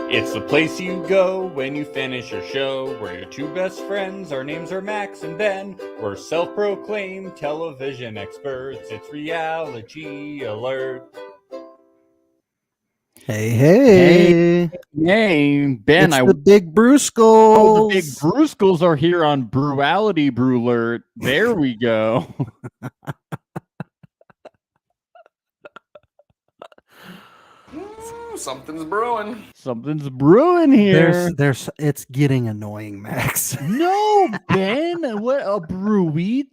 It's the place you go when you finish your show. We're your two best friends. Our names are Max and Ben. We're self-proclaimed television experts. It's Reality Alert. Hey, Ben. It's the Big Brewskulls. Oh, the Big Brewskulls are here on Brewality Brewlert. There we go. Something's brewing. Something's brewing here. It's getting annoying, Max. No, Ben. What a brewito.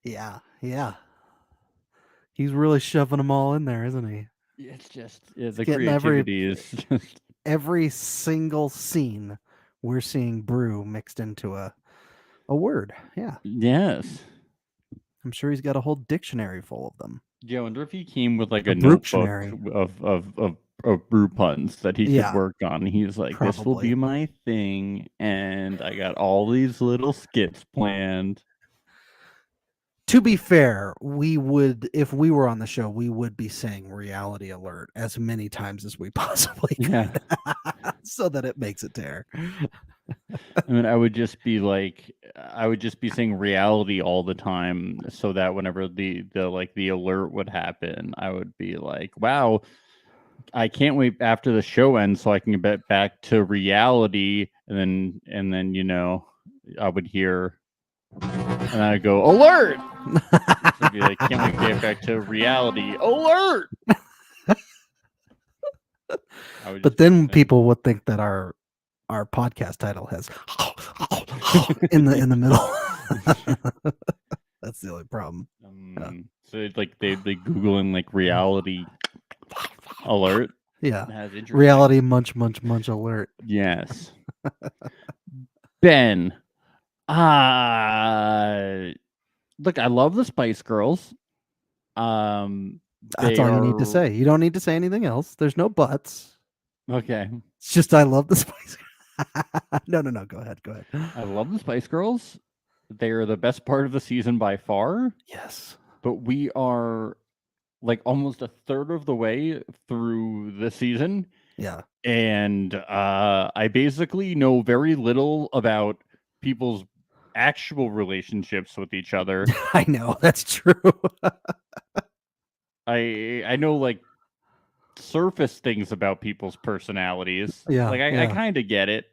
Yeah. He's really shoving them all in there, isn't he? It's just the creativity is just every single scene we're seeing brew mixed into a word. Yeah. Yes. I'm sure he's got a whole dictionary full of them. Yeah, I wonder if he came with like a notebook of brew puns that he could work on. He's like, This will be my thing, and I got all these little skits planned. To be fair, we would, if we were on the show, we would be saying Reality Alert as many times as we possibly could, so that it makes it there. I mean, I would just be saying reality all the time, so that whenever the alert would happen, I would be like, wow, I can't wait after the show ends so I can get back to reality, and then I would hear, and I'd go, alert. I'd be like, can't wait to get back to reality, alert. But then people would think that our podcast title has in the middle. That's the only problem. So it's like they Googling like reality alert. Yeah. Reality munch alert. Yes. Ben. Look, I love the Spice Girls. That's all you need to say. You don't need to say anything else. There's no buts. Okay. It's just I love the Spice Girls. No. Go ahead. I love the Spice Girls. They are the best part of the season by far. Yes. But we are like almost a third of the way through the season. Yeah. And I basically know very little about people's actual relationships with each other. I know, that's true. I know like surface things about people's personalities. Yeah. Like I kind of get it.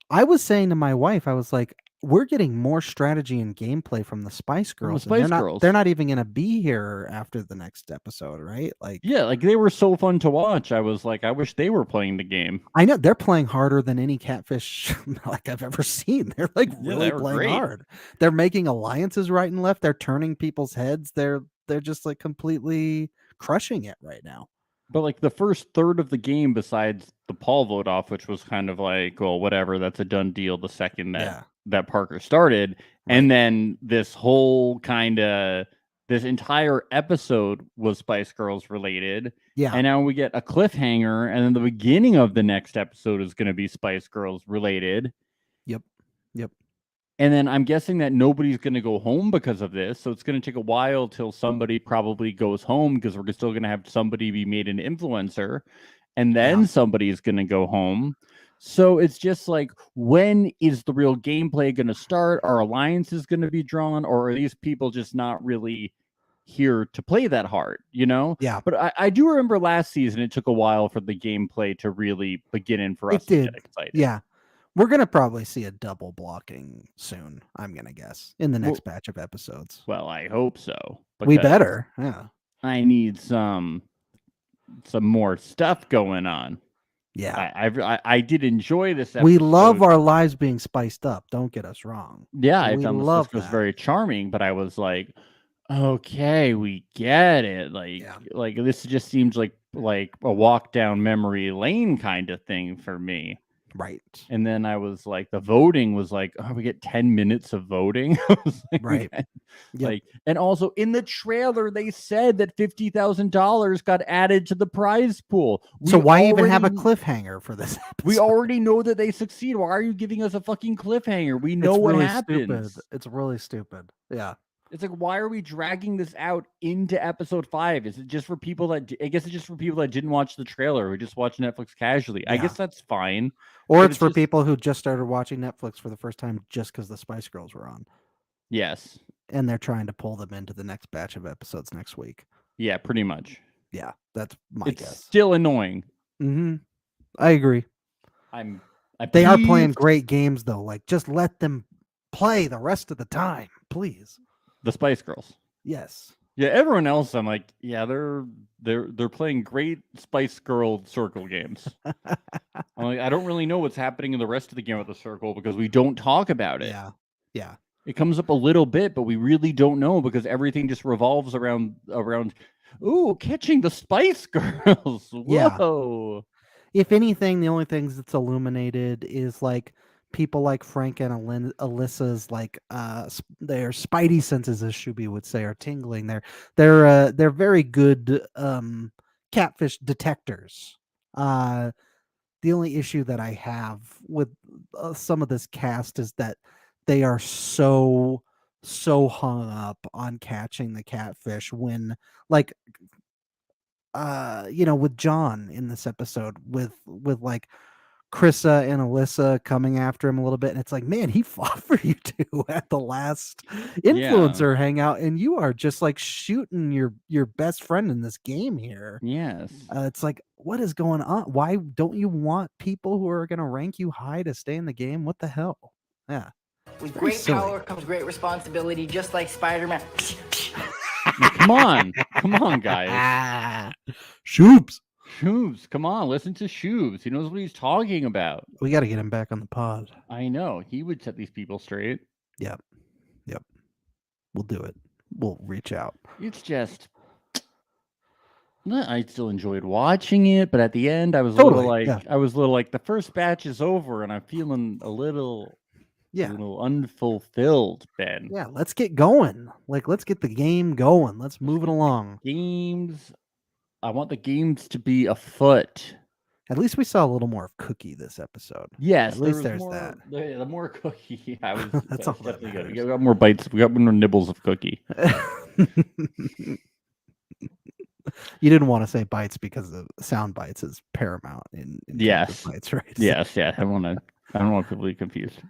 I was saying to my wife, I was like, we're getting more strategy and gameplay from the Spice Girls. They're not even going to be here after the next episode, right? Like, yeah, like they were so fun to watch. I was like, I wish they were playing the game. I know they're playing harder than any catfish like I've ever seen. They're like really playing hard. They're making alliances right and left. They're turning people's heads. They're just like completely crushing it right now. But like the first third of the game, besides the Paul vote off, which was kind of like, well, whatever, that's a done deal the second that Parker started. Right. And then this whole this entire episode was Spice Girls related. Yeah. And now we get a cliffhanger, and then the beginning of the next episode is going to be Spice Girls related. Yep. And then I'm guessing that nobody's going to go home because of this. So it's going to take a while till somebody probably goes home, because we're still going to have somebody be made an influencer. And then somebody's going to go home. So it's just like, when is the real gameplay going to start? Are alliances going to be drawn? Or are these people just not really here to play that hard, Yeah. But I do remember last season, it took a while for the gameplay to really begin and for us to get excited. Yeah. We're going to probably see a double blocking soon, I'm going to guess, in the next batch of episodes. Well, I hope so. We better. Yeah. I need some more stuff going on. Yeah. I did enjoy this episode. We love our lives being spiced up. Don't get us wrong. Yeah, I found this was very charming, but I was like, okay, we get it. Like this just seems like a walk down memory lane kind of thing for me. Right. And then I was like, the voting was like, oh, we get 10 minutes of voting. Like, right. Like, and also in the trailer, they said that $50,000 got added to the prize pool. So why even have a cliffhanger for this episode? We already know that they succeed. Why are you giving us a fucking cliffhanger? We know what happens. It's really stupid. Yeah. It's like, why are we dragging this out into episode 5? Is it just for people that? I guess it's just for people that didn't watch the trailer who just watch Netflix casually. I guess that's fine. Or it's for people who just started watching Netflix for the first time just because the Spice Girls were on. Yes. And they're trying to pull them into the next batch of episodes next week. Yeah, pretty much. Yeah, that's my guess. It's still annoying. Mm-hmm. I agree. They are playing great games though. Like, just let them play the rest of the time, please. The Spice Girls. Yes. Yeah, everyone else, I'm like, yeah, they're playing great Spice Girl circle games. I'm like, I don't really know what's happening in the rest of the game with the circle because we don't talk about it. Yeah. It comes up a little bit, but we really don't know because everything just revolves around catching the Spice Girls. Whoa. Yeah. If anything, the only things that's illuminated is like people like Frank and Alyssa's like their spidey senses, as Shuby would say, are tingling. They're very good catfish detectors. The only issue that I have with some of this cast is that they are so hung up on catching the catfish when, like, with John in this episode with like Krissa and Alyssa coming after him a little bit, and it's like, man, he fought for you two at the last influencer hangout, and you are just like shooting your best friend in this game here. Yes. It's like, what is going on? Why don't you want people who are going to rank you high to stay in the game? What the hell? Yeah. With great power comes great responsibility, just like Spider-Man. Come on, guys. Shoobs, come on, listen to Shoobs. He knows what he's talking about. We got to get him back on the pod. I know. He would set these people straight. Yep. We'll do it. We'll reach out. It's just, I still enjoyed watching it, but at the end, I was a little like, the first batch is over, and I'm feeling a little unfulfilled, Ben. Yeah, let's get going. Like, let's get the game going. Let's move it along. I want the games to be afoot. At least we saw a little more of Cookie this episode. Yes, at least there's that. The more Cookie, that's definitely good. We got more bites. We got more nibbles of Cookie. You didn't want to say bites because the sound bites is paramount in bites, right? Yes, yeah. I don't want people to be confused.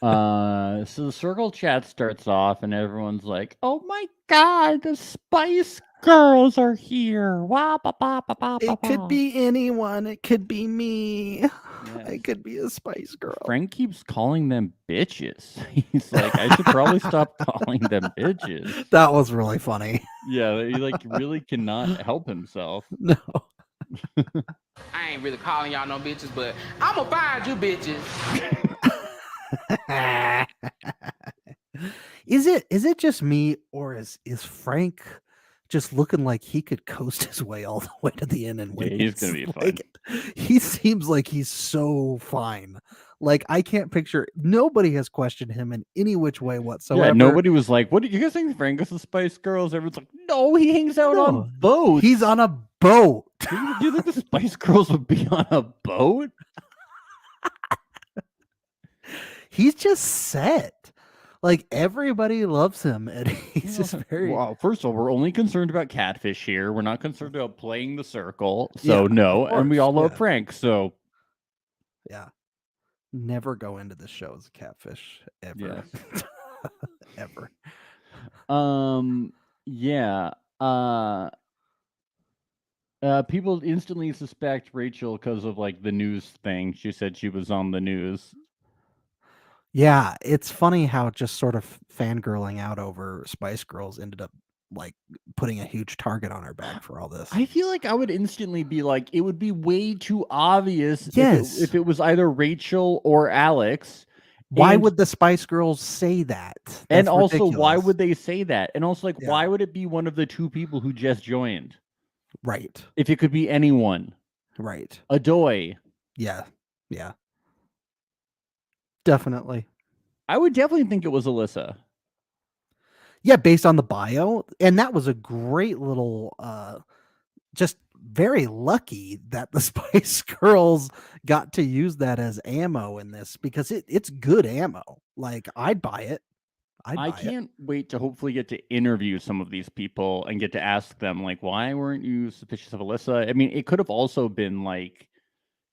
So the circle chat starts off and everyone's like, "Oh my god, the Spice Girls are here!" Wah, ba, ba, ba, ba, it could be anyone. It could be me. Yes. It could be a Spice Girl. Frank keeps calling them bitches. He's like, I should probably stop calling them bitches. That was really funny. Yeah, he like really cannot help himself. No. I ain't really calling y'all no bitches, but I'm gonna find you bitches. Is it just me, or is Frank just looking like he could coast his way all the way to the end and win? Yeah, he's gonna be fine. He seems like he's so fine. Like, I can't picture. Nobody has questioned him in any which way whatsoever. Yeah, nobody was like, "What did you guys think Frank is the Spice Girls?" Everyone's like, "No, he hangs out on boats. He's on a boat." Do you think the Spice Girls would be on a boat? He's just set. Like, everybody loves him, and he's just very. Well, first of all, we're only concerned about catfish here. We're not concerned about playing the circle. So no, and we all love Frank. So yeah, never go into this show as a catfish ever. Yes. Ever. Yeah. People instantly suspect Rachel because of like the news thing. She said she was on the news. Yeah, it's funny how just sort of fangirling out over Spice Girls ended up like putting a huge target on her back for all this. I feel like I would instantly be like, it would be way too obvious if it was either Rachel or Alex. Why would the Spice Girls say that? That's and also, ridiculous. why would they say that? And also, like, why would it be one of the two people who just joined? Right. If it could be anyone. Right. Adoy. Yeah. Definitely. I would definitely think it was Alyssa. Yeah, based on the bio. And that was a great little, just very lucky that the Spice Girls got to use that as ammo in this, because it's good ammo. Like, I'd buy it. I can't wait to hopefully get to interview some of these people and get to ask them, like, why weren't you suspicious of Alyssa? I mean, it could have also been like,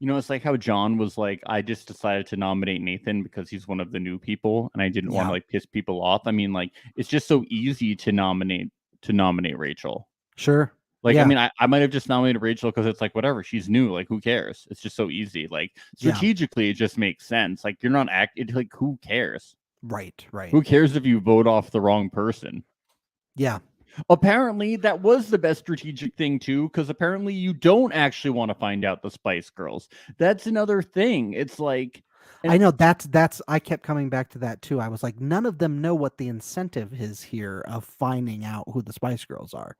it's like how John was like, I just decided to nominate Nathan because he's one of the new people and I didn't want to like piss people off. I mean, like, it's just so easy to nominate Rachel. Sure. Like, I mean, I might have just nominated Rachel because it's like, whatever, she's new. Like, who cares? It's just so easy. Like, strategically, it just makes sense. Like, you're not like, who cares? Right. Who cares if you vote off the wrong person? Yeah. Apparently, that was the best strategic thing, too, because apparently you don't actually want to find out the Spice Girls. That's another thing. It's like... I know I kept coming back to that, too. I was like, none of them know what the incentive is here of finding out who the Spice Girls are.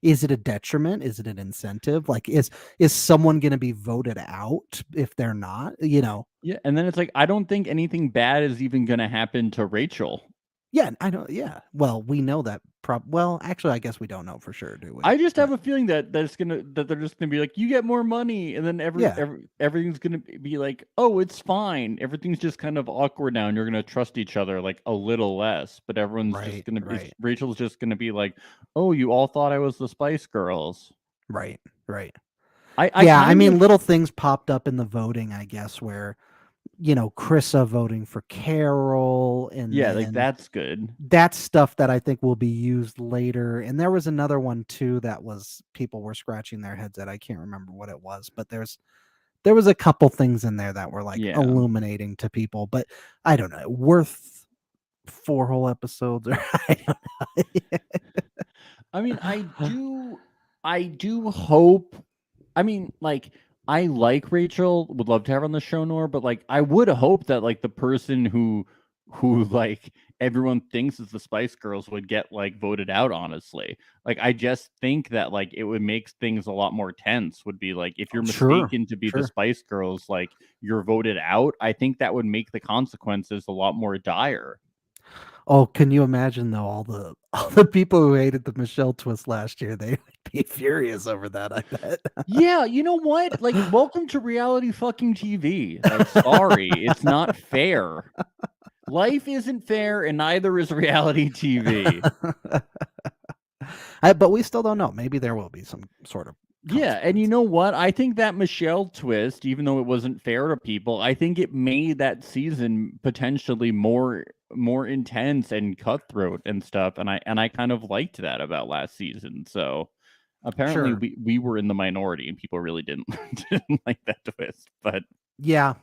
Is it a detriment? Is it an incentive? Like, is someone going to be voted out if they're not? Yeah, and then it's like, I don't think anything bad is even going to happen to Rachel. Yeah, I know. Yeah, well, we know that. Well, actually, I guess we don't know for sure, do we? I just have a feeling that they're just gonna be like, you get more money, and then everything's gonna be like, oh, it's fine. Everything's just kind of awkward now, and you're gonna trust each other like a little less. But everyone's just gonna be Rachel's just gonna be like, oh, you all thought I was the Spice Girls. Right. I mean, little things popped up in the voting, I guess, where Krissa voting for Carol, and like that's good. That's stuff that I think will be used later. And there was another one too that was people were scratching their heads at. I can't remember what it was, but there was a couple things in there that were like illuminating to people. But I don't know, worth 4 whole episodes, or I don't know. I mean, I do hope. I mean, like, I like Rachel, would love to have her on the show more, but like, I would hope that like the person who like everyone thinks is the Spice Girls would get like voted out, honestly. Like, I just think that like it would make things a lot more tense, would be like, if you're mistaken to be the Spice Girls, like you're voted out. I think that would make the consequences a lot more dire. Oh, can you imagine though, all the people who hated the Michelle twist last year, they would be furious over that, I bet. Yeah, you know what? Like, welcome to reality fucking TV. Like, sorry, it's not fair. Life isn't fair, and neither is reality TV. But we still don't know. Maybe there will be some sort of... Yeah, and you know what? I think that Michelle twist, even though it wasn't fair to people, I think it made that season potentially more intense and cutthroat and stuff. And I kind of liked that about last season. So apparently we were in the minority and people really didn't like that twist. But yeah,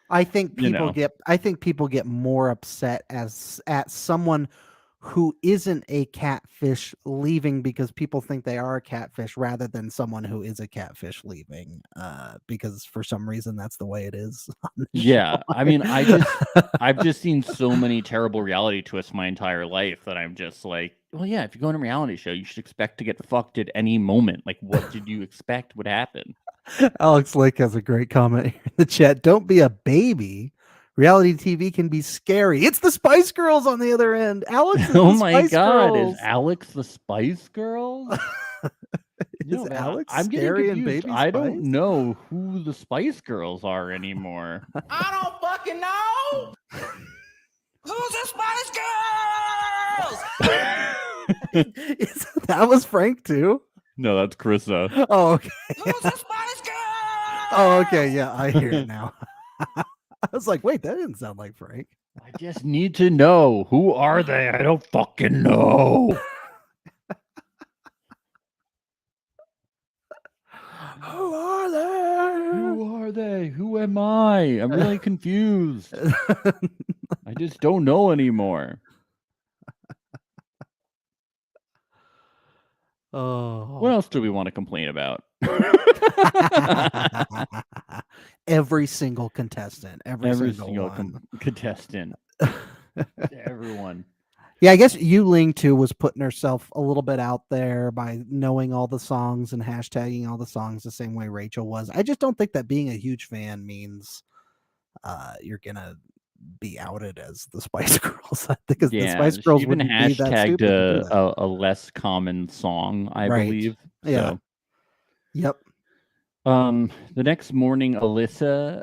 I think people get more upset at someone who isn't a catfish leaving because people think they are a catfish, rather than someone who is a catfish leaving because for some reason that's the way it is. Yeah, I mean, I've just seen so many terrible reality twists my entire life that I'm just like, well, yeah, if you go on a reality show, you should expect to get fucked at any moment. Like, what did you expect would happen? Alex Lake has a great comment here in the chat. Don't be a baby. Reality TV can be scary. It's the Spice Girls on the other end. Alex is oh the my Spice God, Girls. is Alex the Spice Girls? Is Alex I'm scary getting confused. and Baby I Spice? don't know who the Spice Girls are anymore. I don't fucking know. Who's the Spice Girls? That was Frank too? No, that's Krissa. Oh, okay. Who's the Spice Girls? Oh, okay. Yeah, I hear it now. I was like, wait, that didn't sound like Frank. I just need to know. Who are they? I don't fucking know. Who are they? Who are they? Who am I? I'm really confused. I just don't know anymore. Oh. What else do we want to complain about? Every single contestant. Every single contestant. Everyone. Yeah, I guess Yuling too was putting herself a little bit out there by knowing all the songs and hashtagging all the songs the same way Rachel was. I just don't think that being a huge fan means you're gonna be outed as the Spice Girls. Because the Spice Girls even wouldn't hashtagged be that a less common song, I believe. Yeah. So. Yep. The next morning, Alyssa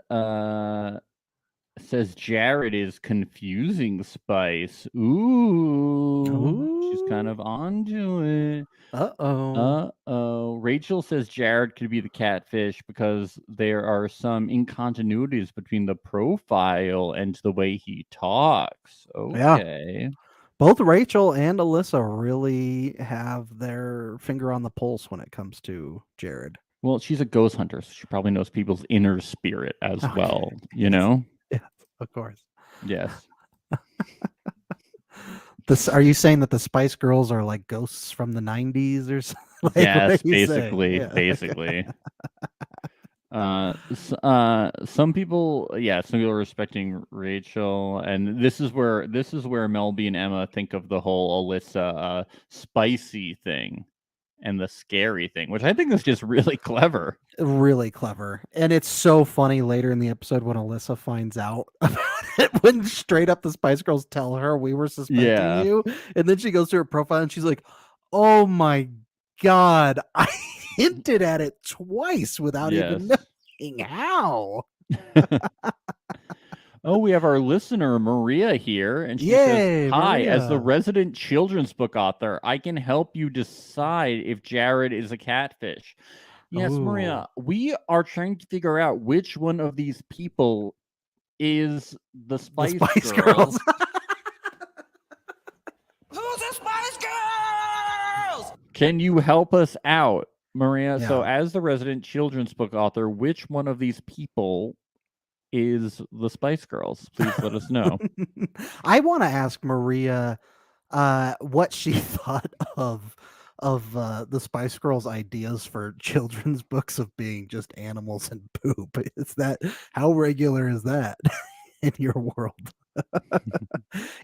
says Jared is confusing Spice. Ooh. She's kind of onto it. Uh-oh. Rachel says Jared could be the catfish because there are some incontinuities between the profile and the way he talks. Okay. Yeah. Both Rachel and Alyssa really have their finger on the pulse when it comes to Jared. Well, she's a ghost hunter, so she probably knows people's inner spirit as well, you know? Yes, of course. Yes. Are you saying that the Spice Girls are like ghosts from the 90s or something? Like, yes, basically. Some people are respecting Rachel, and this is where Melby and Emma think of the whole Alyssa spicy thing and the scary thing, which I think is just really clever. Really clever. And it's so funny later in the episode when Alyssa finds out about it, when straight up the Spice Girls tell her we were suspecting you. And then she goes to her profile and she's like, oh my God, I hinted at it twice without even knowing how. Oh, we have our listener, Maria, here. And she says, hi, Maria. As the resident children's book author, I can help you decide if Jared is a catfish. Yes, ooh. Maria, we are trying to figure out which one of these people is the Spice Girls. Who's the Spice Girls? Can you help us out, Maria? Yeah. So as the resident children's book author, which one of these people is the Spice Girls? Please let us know. I want to ask Maria what she thought of the Spice Girls ideas for children's books of being just animals and poop. How regular is that in your world?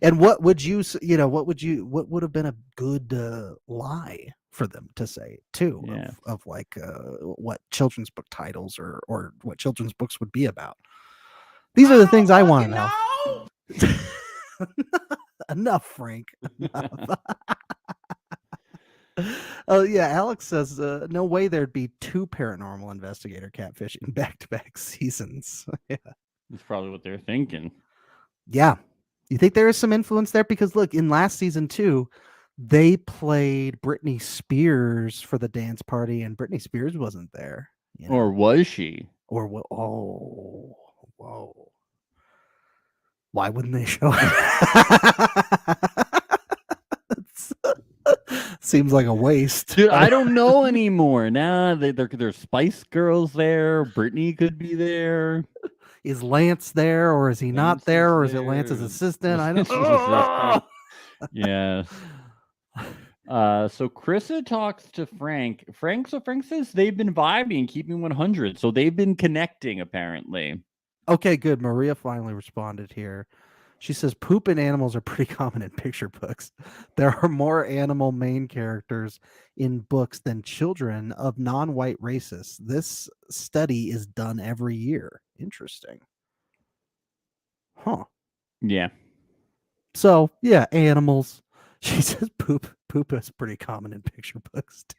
And what would what would have been a good lie for them to say too, of like what children's book titles or what children's books would be about? These are the things I want to know. Enough, Frank. Enough. Oh yeah, Alex says no way there'd be 2 paranormal investigator catfishing back-to-back seasons. Yeah, that's probably what they're thinking. Yeah, you think there is some influence there? Because look, in last season 2, they played Britney Spears for the dance party, and Britney Spears wasn't there. You know? Or was she? Or whoa. Why wouldn't they show it? Seems like a waste. Dude, I don't know anymore. Nah, there's Spice Girls there. Britney could be there. Is Lance there, or is he not there, or is it Lance's assistant? I don't know. Yeah. So Krista talks to Frank. Frank says they've been vibing, keeping 100. So they've been connecting, apparently. Okay, good. Maria finally responded here. She says poop and animals are pretty common in picture books. There are more animal main characters in books than children of non-white races. This study is done every year. Interesting. Huh. Yeah. So, yeah, animals. She says poop is pretty common in picture books too.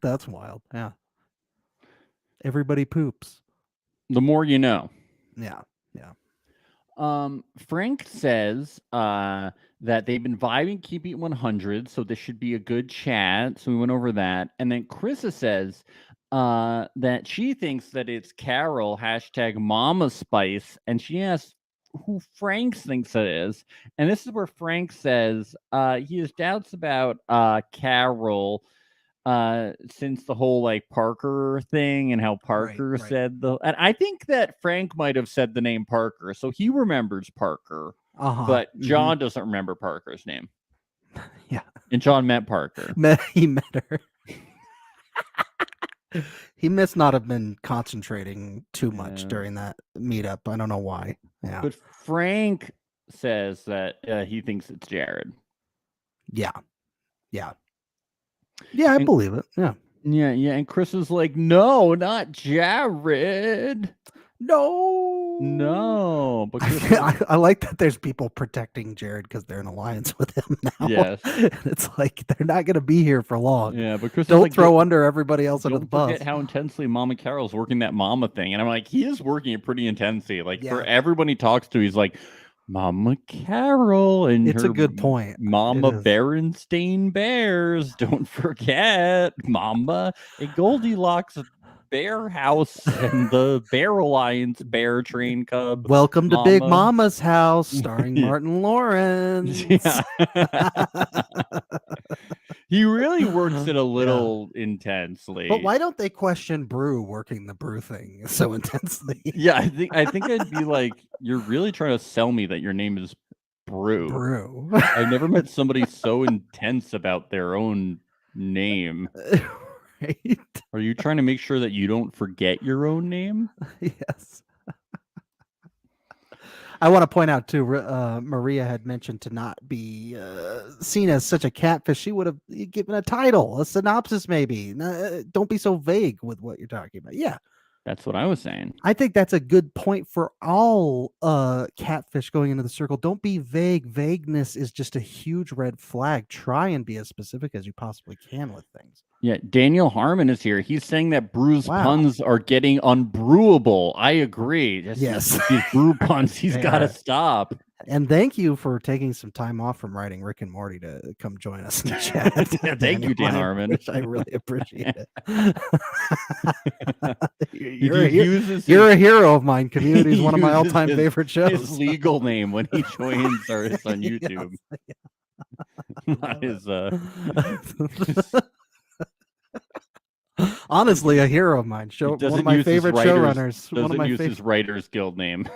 That's wild. Yeah. Everybody poops. The more you know. Yeah. Frank says that they've been vibing, keeping it 100, so this should be a good chat. So we went over that. And then Krista says that she thinks that it's Carol, #Mama Spice, and she asks who Frank thinks it is. And this is where Frank says he has doubts about Carol since the whole like Parker thing and how Parker said and I think that Frank might have said the name Parker, so he remembers Parker, but John doesn't remember Parker's name. Yeah, and John met Parker. He met her. He must not have been concentrating too much during that meetup. I don't know why. Yeah, but Frank says that he thinks it's Jared. Yeah, I believe it. Yeah. And Chris is like, no, not Jared. No. No, but I like that there's people protecting Jared because they're in alliance with him now. Yes. It's like they're not going to be here for long. Yeah, but Chris Don't like, throw under everybody else under the don't bus. forget how intensely Mama Carol's working that mama thing. And I'm like, he is working it pretty intensely. Like for everyone he talks to, he's like, Mama Carol and It's her a good point. Mama Berenstain Bears. Don't forget Mama and Goldilocks Bear House and the Bear Alliance Bear Train Cub. Welcome to Big Mama's House, starring Martin Lawrence. Yeah. He really works it a little intensely. But why don't they question Brew working the Brew thing so intensely? Yeah, I think I'd be like, you're really trying to sell me that your name is Brew. Brew. I've never met somebody so intense about their own name. Right? Are you trying to make sure that you don't forget your own name? Yes. I want to point out too, Maria had mentioned to not be seen as such a catfish. She would have given a title, a synopsis, maybe. Don't be so vague with what you're talking about. Yeah, that's what I was saying. I think that's a good point for all catfish going into the circle. Don't be vague. Vagueness is just a huge red flag. Try and be as specific as you possibly can with things. Yeah, Daniel Harmon is here. He's saying that Brew's puns are getting unbrewable. I agree. Yes. These Brew puns, he's got to stop. And thank you for taking some time off from writing Rick and Morty to come join us in the chat. Thank you, Dan Harmon. I really appreciate it. You're a hero of mine. Community is one of my all-time favorite shows. His legal name when he joins us on YouTube. Not his honestly, a hero of mine. One of my favorite showrunners. Doesn't use his Writers Guild name.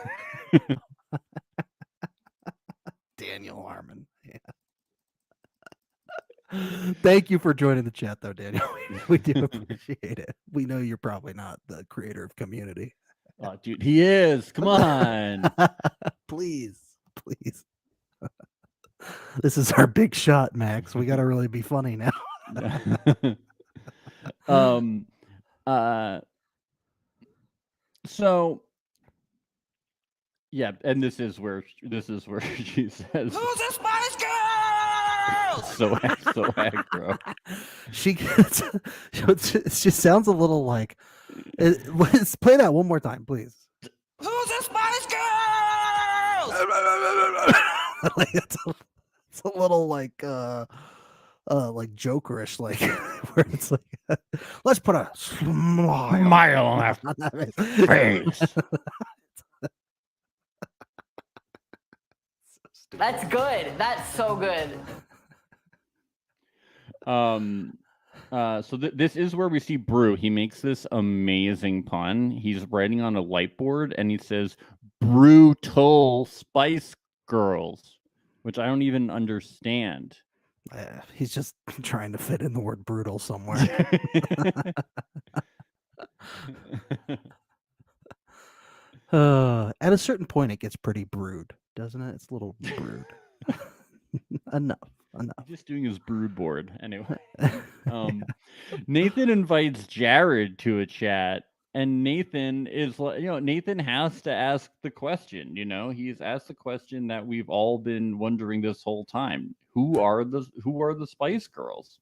Daniel Harmon. Yeah. Thank you for joining the chat, though, Daniel. We do appreciate it. We know you're probably not the creator of Community. Oh, dude, he is. Come on. Please. This is our big shot, Max. We got to really be funny now. So yeah, and this is where she says, "Who's the Spice Girls?" So aggro. She sounds a little like. Let's play that one more time, please. Who's the Spice Girls? It's a little like jokerish, like where it's like, let's put a smile on that face. That's good. That's so good. So this is where we see Brew. He makes this amazing pun. He's writing on a light board and he says brutal Spice Girls, which I don't even understand. He's just trying to fit in the word brutal somewhere. At a certain point, it gets pretty brewed, doesn't it? It's a little brewed. Enough. Just doing his brood board anyway. Nathan invites Jared to a chat, and Nathan is like, Nathan has to ask the question. He's asked the question that we've all been wondering this whole time: Who are the Spice Girls?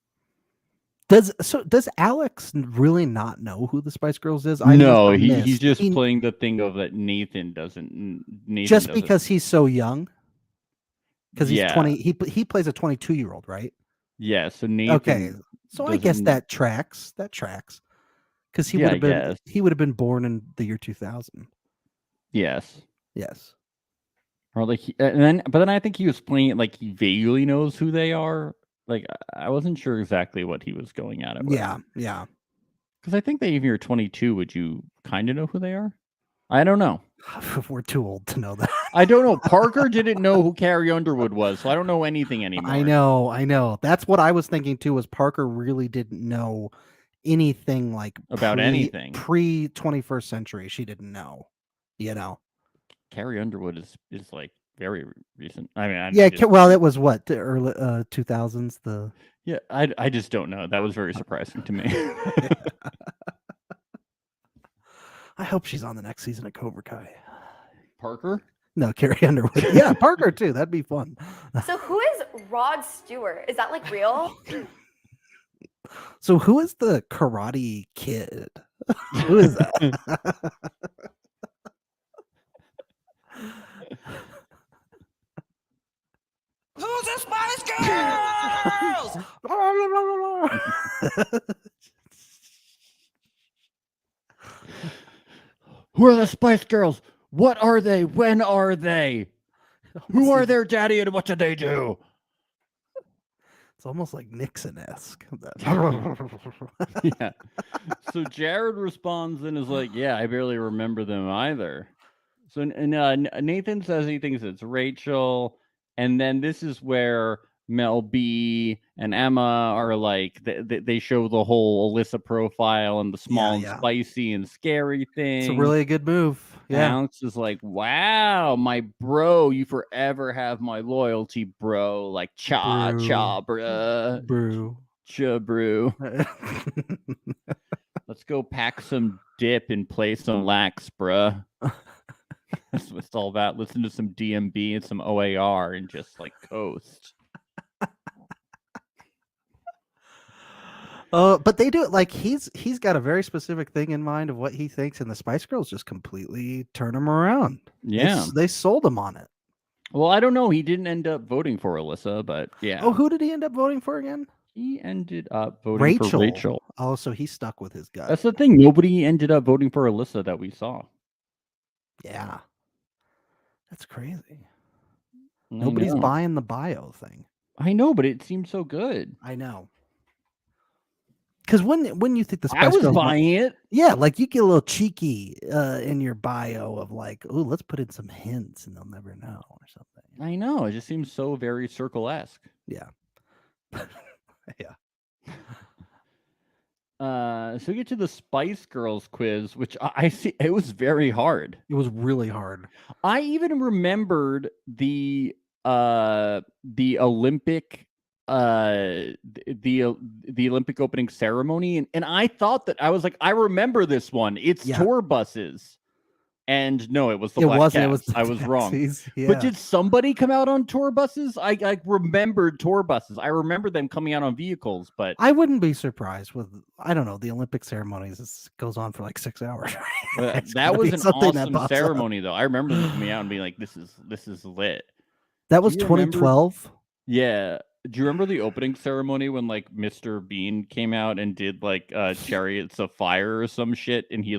Does Alex really not know who the Spice Girls is? No, he's just playing the thing of that Nathan doesn't. Because he's so young. Because he's 20, he plays a 22-year-old, right? Yeah. So Nathan. Okay, so I guess that tracks. Because he would have been born in the year 2000. Yes. Or like, but then I think he was playing it like he vaguely knows who they are. Like I wasn't sure exactly what he was going at it with. Yeah. Because I think that if you're 22, would you kind of know who they are? I don't know. We're too old to know that. I don't know. Parker didn't know who Carrie Underwood was, so I don't know anything anymore. I know. That's what I was thinking too. Was Parker really didn't know anything like about anything pre 21st century? She didn't know. Carrie Underwood is like very recent. I mean, well, it was what the early 2000s. I just don't know. That was very surprising to me. I hope she's on the next season of Cobra Kai. Parker? No, Carrie Underwood. Yeah, Parker too. That'd be fun. So who is Rod Stewart? Is that like real? So who is the Karate Kid? Who is that? Who's the Spice Girls? Who are the Spice Girls? What are they? When are they? Who are their daddy and what do they do? It's almost like Nixon-esque. Yeah. So Jared responds and is like, yeah, I barely remember them either. So Nathan says he thinks it's Rachel. And then this is where Mel B and Emma are like, they show the whole Alyssa profile and the small and spicy and scary thing. It's a really good move. Yeah. Alex is like, wow, my bro, you forever have my loyalty, bro. Like, cha, bruh. Brew. Cha, brew. Let's go pack some dip and play some lax, bruh. That's what it's all about. Listen to some DMB and some OAR and just like coast. But they do it like he's got a very specific thing in mind of what he thinks, and the Spice Girls just completely turn him around. Yeah, they sold him on it. Well, I don't know. He didn't end up voting for Alyssa, but yeah. Oh, who did he end up voting for again? He ended up voting for Rachel. Oh, so he stuck with his gut. That's the thing. Nobody ended up voting for Alyssa that we saw. Yeah, that's crazy. Nobody's buying the bio thing. I know, but it seems so good. I know. Because when you think the Spice I was Girls buying it. Yeah, like you get a little cheeky in your bio of like, oh, let's put in some hints and they'll never know or something. I know. It just seems so very Circle-esque. Yeah. Yeah. So we get to the Spice Girls quiz, which I see it was very hard. It was really hard. I even remembered the Olympic the Olympic opening ceremony, and I thought that I was like, I remember this one. It's tour buses. And no, it was the Black Caps. It was I was wrong. Yeah. But did somebody come out on tour buses? I remembered tour buses. I remember them coming out on vehicles, but I wouldn't be surprised with, I don't know, the Olympic ceremonies. This goes on for like 6 hours. That was an awesome ceremony, though. I remember them coming out and being like, "This is lit." That was 2012. Yeah. Do you remember the opening ceremony when like Mr. Bean came out and did like Chariots of Fire or some shit, and he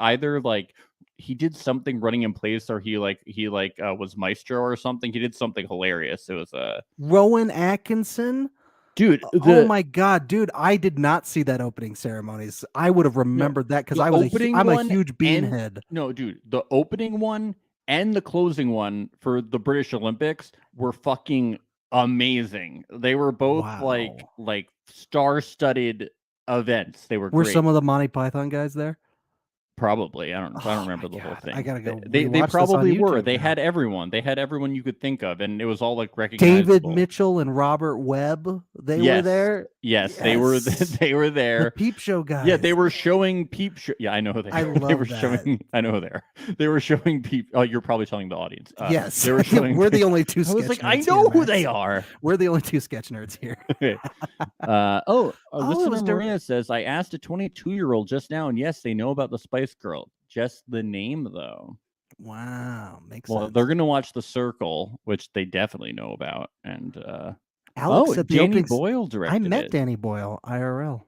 either like he did something running in place, or he was Maestro or something. He did something hilarious. It was Rowan Atkinson. Dude, oh my god, dude! I did not see that opening ceremonies. I would have remembered that because I'm a huge Beanhead. No, dude, the opening one and the closing one for the British Olympics were fucking amazing. They were both like star-studded events. They were great. Some of the Monty Python guys there? Probably. I don't remember the whole thing. I gotta go. They probably were. They had everyone. They had everyone you could think of, and it was all like recognizable. David Mitchell and Robert Webb. They were there. Yes, they were. They were there. The Peep Show guys. Yeah, they were showing Peep Show. Yeah, I know who they. I love they were that. showing. I know who they are. They were showing Peep. Oh, you're probably telling the audience. Yes, they were showing. We're the only two. I was like, nerds I know here, who they are. We're the only two sketch nerds here. Listener Marina says, I asked a 22-year-old just now, and yes, they know about the Spice Girl. Just the name, though. Wow, makes sense. Well, they're gonna watch The Circle, which they definitely know about, and Alex at the Danny Boyle directed. I met Danny Boyle IRL.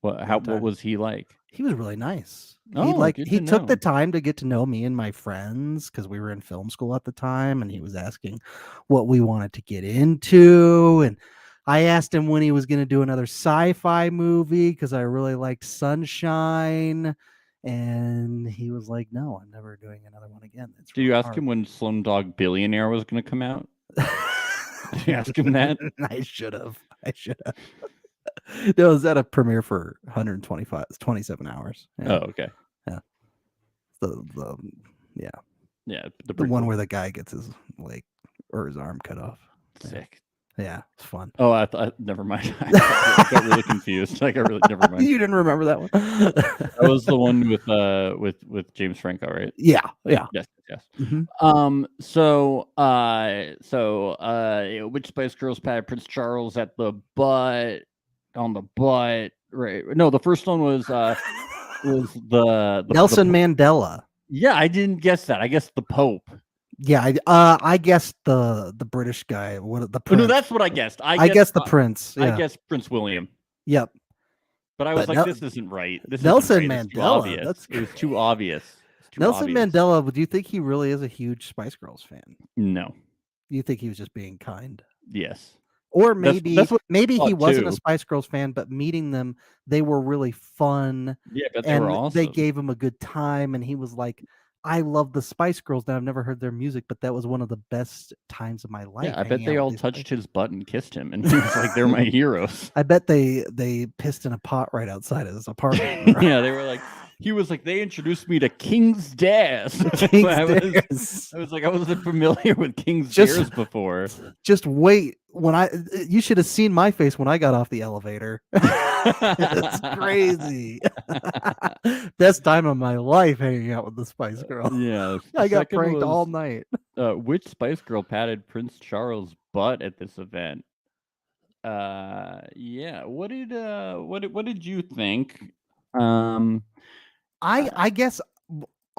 What was he like? He was really nice. Oh, he took the time to get to know me and my friends because we were in film school at the time, and he was asking what we wanted to get into, and I asked him when he was going to do another sci-fi movie because I really liked Sunshine. And he was like, "No, I'm never doing another one again." Did you ask him when Slumdog Billionaire was going to come out? Did you ask him that? I should have. No, it was at a premiere for 27 hours. Yeah. Oh, okay. Yeah. Yeah. The one where the guy gets his leg or his arm cut off. Sick. Yeah, it's fun. Oh, I thought. Never mind. I got really confused. Never mind. You didn't remember that one? That was the one with James Franco, right? Yeah. Yes. Yes. Mhm. Which Spice Girls patted Prince Charles at the butt on the butt? Right. No, the first one was the Nelson Mandela. Yeah, I didn't guess that. I guess the Pope. Yeah, I guessed the British guy. What the Oh, no, prince? that's what I guessed. I guessed the prince. I Yeah. guessed Prince William. Yep. But I was like, this isn't right. This Nelson isn't right. It's too Mandela. obvious. It was too obvious. Nelson Mandela. Do you think he really is a huge Spice Girls fan? No. You think he was just being kind? Yes. Or maybe that's what maybe he wasn't a too. Spice Girls fan, but meeting them, they were really fun. Yeah, but they were awesome. They gave him a good time, and he was like, I love the Spice Girls. Now I've never heard their music, but that was one of the best times of my life. Yeah, I bet they all touched his butt and kissed him, and he was like, "They're my heroes." I bet they pissed in a pot right outside of his apartment. Yeah, they were like, he was like, they introduced me to King's Stairs. I was like, I wasn't familiar with King's Stairs before. Just wait. You should have seen my face when I got off the elevator. It's crazy. Best time of my life hanging out with the Spice Girl. Yeah. I got pranked all night. Which Spice Girl patted Prince Charles' butt at this event? Yeah. What did you think? I guess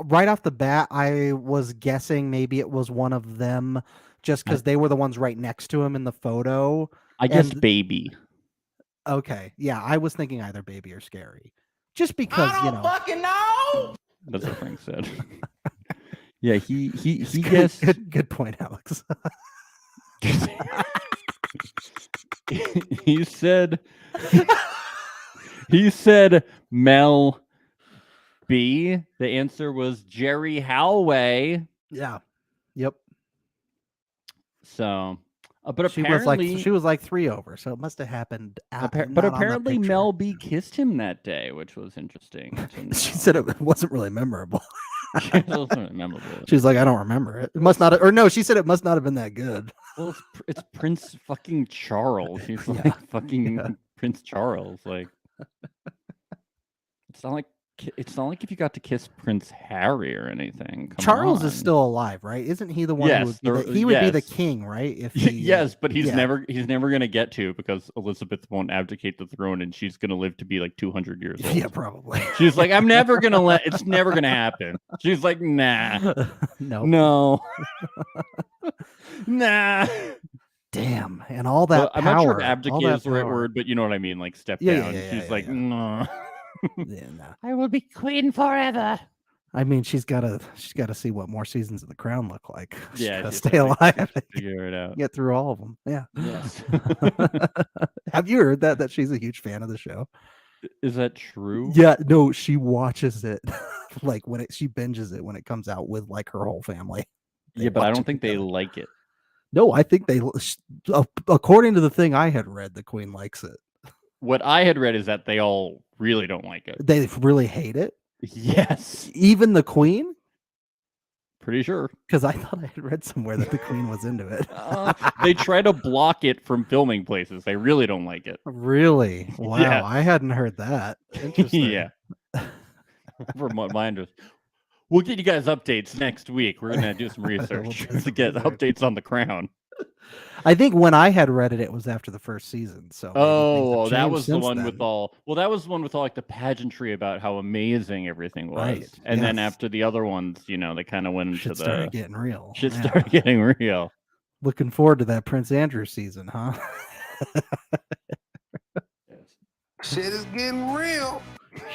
right off the bat, I was guessing maybe it was one of them, just because they were the ones right next to him in the photo. I guess Baby. Okay, yeah, I was thinking either Baby or Scary, just because I don't fucking know. That's what Frank said. Yeah, he guessed. Good point, Alex. He said Mel B. The answer was Jerry Halway. Yeah. Yep. So, but she apparently was like 3 over, so it must have happened. But apparently Mel B kissed him that day, which was interesting. She said it wasn't really memorable. It wasn't memorable. She's like, I don't remember it. It must not, or no, she said it must not have been that good. Well, it's Prince fucking Charles. He's like fucking Prince Charles. Like, it's not like if you got to kiss Prince Harry or anything. Charles is still alive, right? Isn't he the one who would be the king, right? If yes, but he's never gonna get to, because Elizabeth won't abdicate the throne, and she's gonna live to be like 200 years old. Yeah, probably. She's like, it's never gonna happen. She's like, nah, no, nah. Damn, and all that. I'm not sure if abdicate is the right word, but you know what I mean, like step down. She's like, no. Yeah, no. I will be queen forever. I mean, she's gotta see what more seasons of The Crown look like. Yeah, stay alive. Figure it out. Get through all of them. Yeah. Yes. Have you heard that she's a huge fan of the show? Is that true? Yeah. No, she watches it like she binges it when it comes out with like her whole family. Yeah, but I don't think they like it. No, I think according to the thing I had read, the Queen likes it. What I had read is that they all really don't like it. They really hate it? Yes. Even the Queen? Pretty sure. Because I thought I had read somewhere that the Queen was into it. They try to block it from filming places. They really don't like it. Really? Wow. Yeah. I hadn't heard that. Interesting. Yeah. From what my understanding. We'll get you guys updates next week. We're going to do some research to get updates on The Crown. I think when I had read it, it was after the first season. So that was the one with all. Well, that was the one with all like the pageantry about how amazing everything was, right. And then after the other ones, they kind of went into started getting real. Started getting real. Looking forward to that Prince Andrew season, huh? Shit is getting real.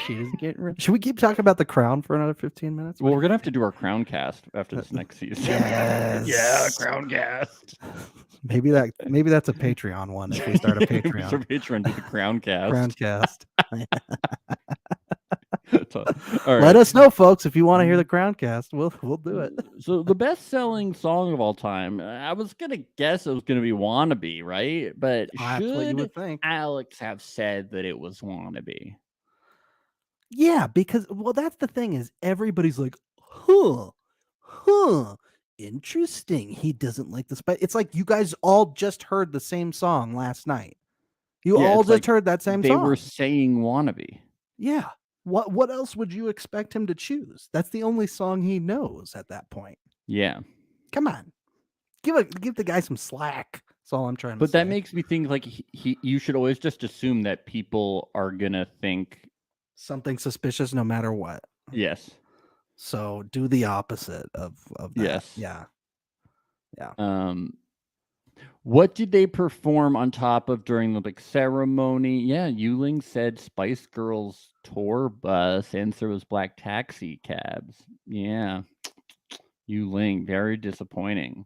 Shit is getting real. Should we keep talking about The Crown for another 15 minutes? Well, we're gonna have to do our Crown cast after this next season. Yes. Yeah, Crown cast. Maybe that's a Patreon one if we start a Patreon. Our Patreon do the Crown cast. Crown cast. Right. Let us know, folks, if you want to hear the Crown cast. We'll do it. So the best-selling song of all time, I was gonna guess it was gonna be "Wannabe," right? But that's what you would think. Alex have said that it was "Wannabe"? Yeah, because that's the thing is everybody's like, huh, interesting. He doesn't like the Spice. It's like you guys all just heard the same song last night. You all just heard that same song. They were saying "Wannabe." Yeah. What else would you expect him to choose? That's the only song he knows at that point. Yeah. Come on. Give the guy some slack. That's all I'm trying to But say. that makes me think like you should always just assume that people are gonna think something suspicious no matter what. Yes. So do the opposite of that. Yes. Yeah. What did they perform on top of during the ceremony? Yeah, Yuling said Spice Girls tour bus. Answer was black taxi cabs. Yeah. Yuling, very disappointing.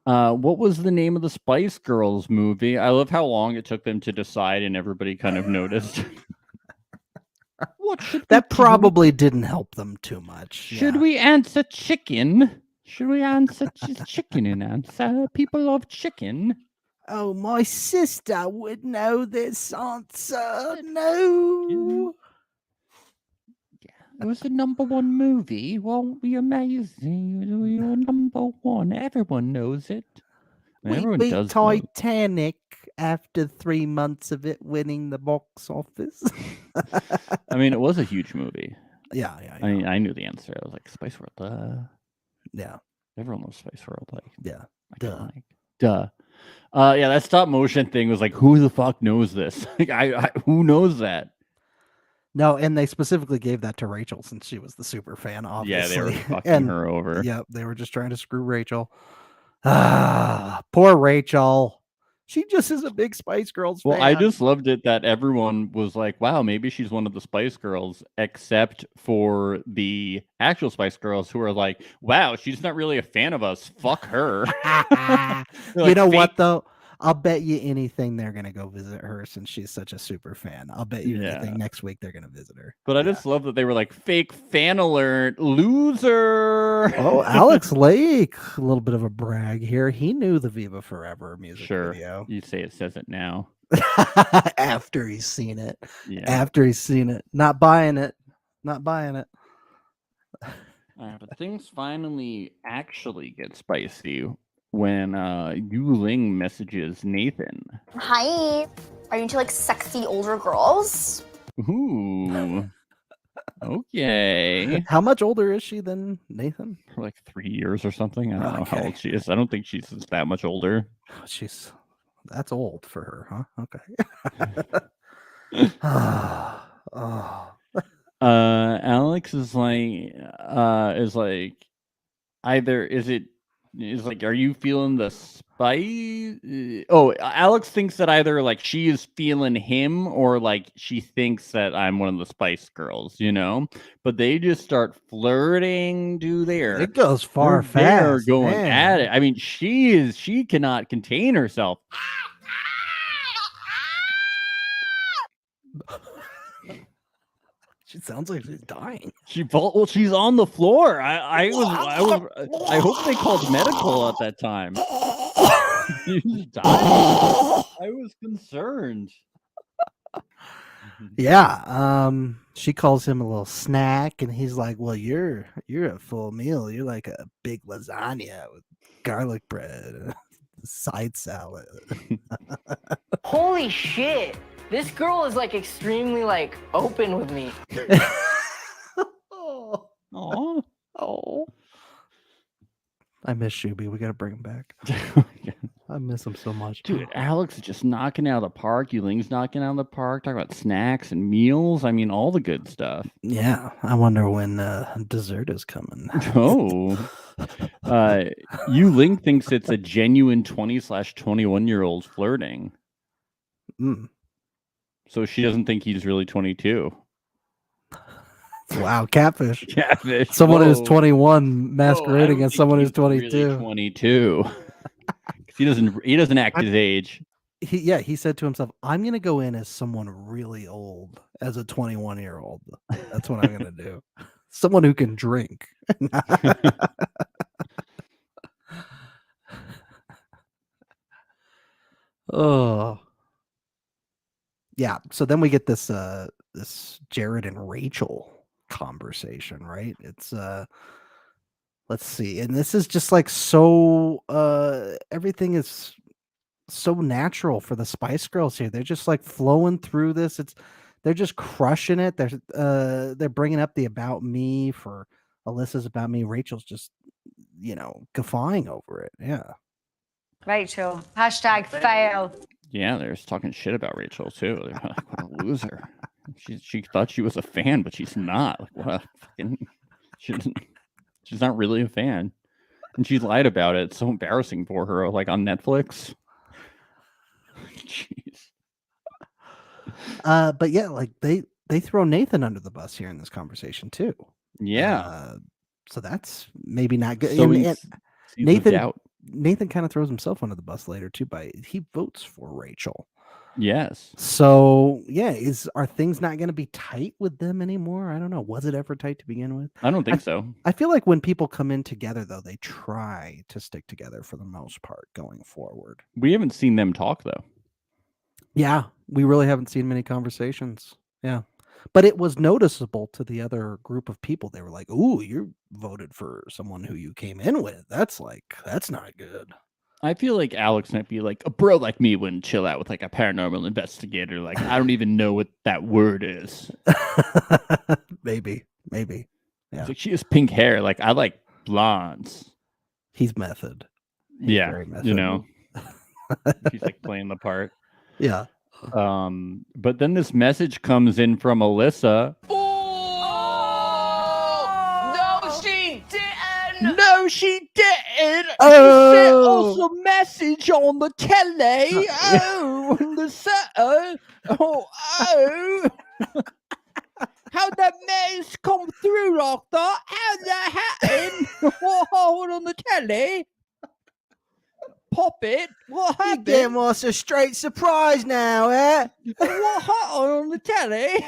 What was the name of the Spice Girls movie? I love how long it took them to decide and everybody kind of noticed. What should that probably didn't help them too much. Should we answer chicken? Should we answer chicken in answer? People love chicken. Oh, my sister would know this answer. No. Yeah, it was the #1 movie. Won't be amazing. You're #1. Everyone knows it. We beat Titanic after 3 months of it winning the box office. I mean, it was a huge movie. Yeah. I knew the answer. I was like, Spice World. Yeah. Everyone knows Spice World. Like, yeah. Duh. Yeah, that stop motion thing was like, who the fuck knows this? Like, who knows that? No, and they specifically gave that to Rachel since she was the super fan, obviously. Yeah, they were fucking her over. Yeah, they were just trying to screw Rachel. Poor Rachel. She just is a big Spice Girls fan. Well, I just loved it that everyone was like, wow, maybe she's one of the Spice Girls, except for the actual Spice Girls who are like, wow, she's not really a fan of us. Fuck her. You know what, though? I'll bet you anything they're going to go visit her since she's such a super fan. I'll bet you anything next week they're going to visit her. But I just love that they were like, fake fan alert, loser. Oh, Alex Lake, a little bit of a brag here. He knew the Viva Forever music video. You say it says it now. After he's seen it. Yeah. After he's seen it. Not buying it. Not buying it. But things finally actually get spicy when Yuling messages Nathan. Hi. Are you into like sexy older girls? Ooh. Okay. How much older is she than Nathan? For like 3 years or something. I don't know how old she is. I don't think she's that much older. That's old for her, huh? Okay. Alex is like either is like, are you feeling the spice? Alex thinks that either like she is feeling him or like she thinks that I'm one of the Spice Girls, you know? But they just start flirting, It goes far fast. They're going at it. I mean, she cannot contain herself. She sounds like she's dying. She's on the floor. I hope they called medical at that time. She just died. I was concerned. Yeah. She calls him a little snack, and he's like, "Well, you're a full meal. You're like a big lasagna with garlic bread, and side salad." Holy shit. This girl is like extremely like open with me. Oh. I miss Shuby. We gotta bring him back. I miss him so much. Dude, Alex is just knocking out of the park. Yuling's knocking out of the park. Talking about snacks and meals. I mean, all the good stuff. Yeah. I wonder when dessert is coming. Oh. Yuling thinks it's a genuine 20/21-year-old flirting. So she doesn't think he's really 22. Wow, catfish. Catfish. Someone who's 21 masquerading as someone who's 22. Really 22. He doesn't act his age. He said to himself, I'm going to go in as someone really old, as a 21-year-old. That's what I'm going to do. Someone who can drink. Oh. Yeah, so then we get this Jared and Rachel conversation, right? It's let's see. And this is just like so everything is so natural for the Spice Girls here. They're just like flowing through this. They're just crushing it. They're bringing up the About Me for Alyssa's About Me. Rachel's just guffawing over it. Yeah. Rachel. #fail. Yeah, they're just talking shit about Rachel too. They're like, what a loser. She thought she was a fan, but she's not. Like, what a fucking she's not really a fan. And she lied about it. It's so embarrassing for her, like on Netflix. Jeez. But yeah, like they throw Nathan under the bus here in this conversation too. Yeah. So that's maybe not good. So And Nathan kind of throws himself under the bus later too he votes for Rachel. Yes. So yeah, are things not going to be tight with them anymore? I don't know. Was it ever tight to begin with? I don't think so. I feel like when people come in together, though, they try to stick together for the most part going forward. We haven't seen them talk though. Yeah, we really haven't seen many conversations. Yeah. But it was noticeable to the other group of people. They were like, "Ooh, you voted for someone who you came in with. That's not good." I feel like Alex might be like, a bro like me wouldn't chill out with like a paranormal investigator. Like, I don't even know what that word is. Maybe. Yeah. Like, she has pink hair. Like, I like blondes. He's method. Yeah. Very method. You know, she's like playing the part. Yeah. But then this message comes in from Alyssa. No, she didn't. No, she didn't. Oh. She sent us a message on the telly. Oh, Alyssa. Oh. How'd that message come through like that? How'd that happen? What on the telly? Pop it. What happened? You gave us a straight surprise now, eh? What happened on the telly?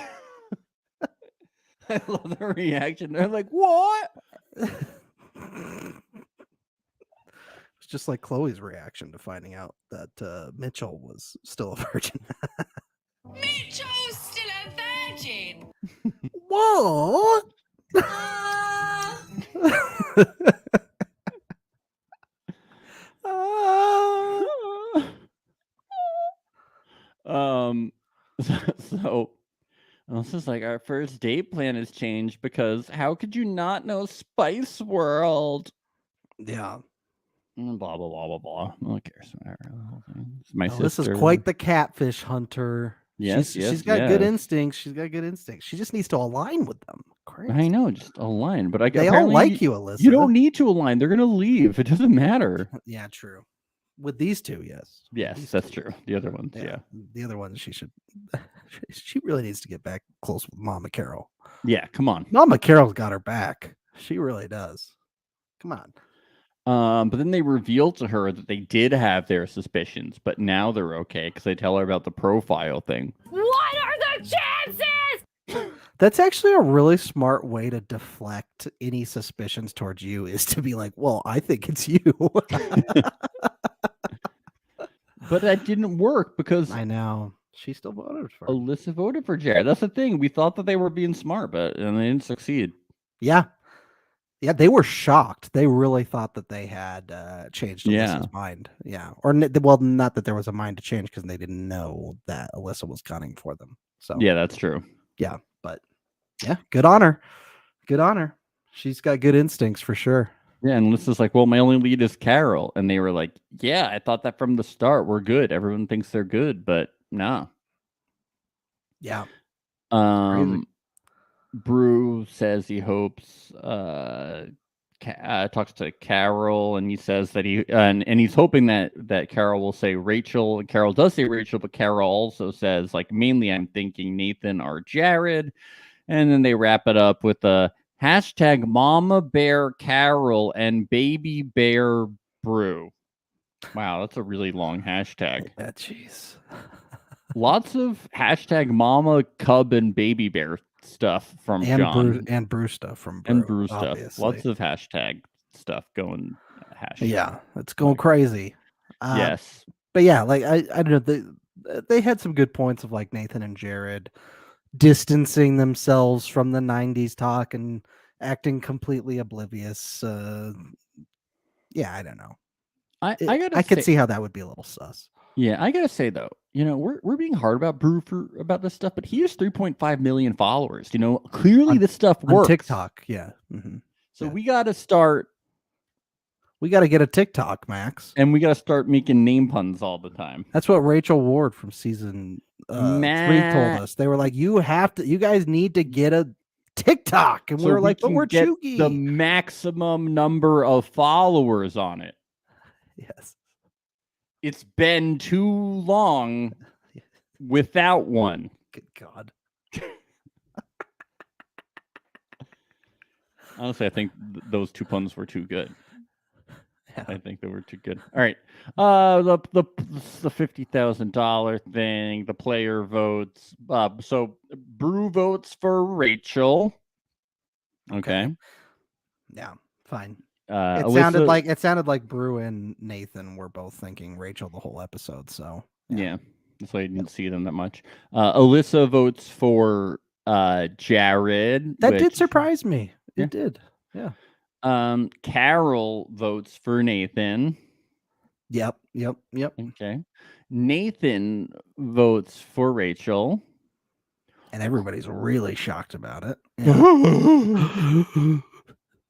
I love their reaction. They're like, what? It's just like Chloe's reaction to finding out that Mitchell was still a virgin. Mitchell's still a virgin. What? So this is like our first date plan has changed because how could you not know Spice World? Yeah. Blah blah blah blah blah. Who cares? It's my sister. This is quite the catfish hunter. Yes, she's got good instincts. She's got good instincts. She just needs to align with them. Crazy. I know, just align. But they all like you, Alyssa. You don't need to align. They're gonna leave. It doesn't matter. Yeah, true. With these two, yes. Yes, that's true. The other ones, yeah. The other ones, she really needs to get back close with Mama Carol. Yeah, come on. Mama Carol's got her back. She really does. Come on. But then they reveal to her that they did have their suspicions, but now they're okay because they tell her about the profile thing. What are the chances? That's actually a really smart way to deflect any suspicions towards you, is to be like, well, I think it's you. But that didn't work because I know. She still voted for him. Alyssa voted for Jared. That's the thing. We thought that they were being smart, and they didn't succeed. Yeah. Yeah, they were shocked. They really thought that they had changed Alyssa's mind. Yeah. Or, well, not that there was a mind to change because they didn't know that Alyssa was gunning for them. So yeah, that's true. Yeah. But yeah, good on her. Good on her. She's got good instincts for sure. Yeah, and Alyssa's like, well, my only lead is Carol. And they were like, yeah, I thought that from the start. We're good. Everyone thinks they're good, but nah. Yeah. Brew says he hopes talks to Carol, and he says that and he's hoping that Carol will say Rachel. Carol does say Rachel, but Carol also says, like, mainly I'm thinking Nathan or Jared. And then they wrap it up with a hashtag Mama Bear Carol and Baby Bear Brew. Wow, that's a really long hashtag. Yeah, jeez. Lots of hashtag Mama Cub and Baby Bear stuff from John. And Brew stuff from Brew. And Brew stuff. Obviously. Lots of hashtag stuff going. Yeah, it's going crazy. Yes. But yeah, like I don't know. They had some good points of like Nathan and Jared distancing themselves from the 90s talk and acting completely oblivious. Yeah, I don't know. I could see how that would be a little sus. Yeah, I gotta say though, we're being hard about Brew about this stuff, but he has 3.5 million followers. Clearly this stuff works on TikTok. Yeah. Mm-hmm. So we got to start We got to get a TikTok, Max. And we got to start making name puns all the time. That's what Rachel Ward from season 3 told us. They were like, you guys need to get a TikTok. And So we were like, but can we're get chuggy. the maximum number of followers on it. Yes. It's been too long without one. Good God. Honestly, I think those 2 puns were too good. Yeah. I think they were too good. All right. The $50,000 thing, the player votes. So Brew votes for Rachel. Okay. Yeah, fine. It Alyssa, sounded like Brew and Nathan were both thinking Rachel the whole episode. So yeah. That's why I didn't see them that much. Alyssa votes for Jared. That did surprise me. Yeah. It did. Yeah. Carol votes for Nathan. Yep. Okay. Nathan votes for Rachel. And everybody's really shocked about it. Yeah.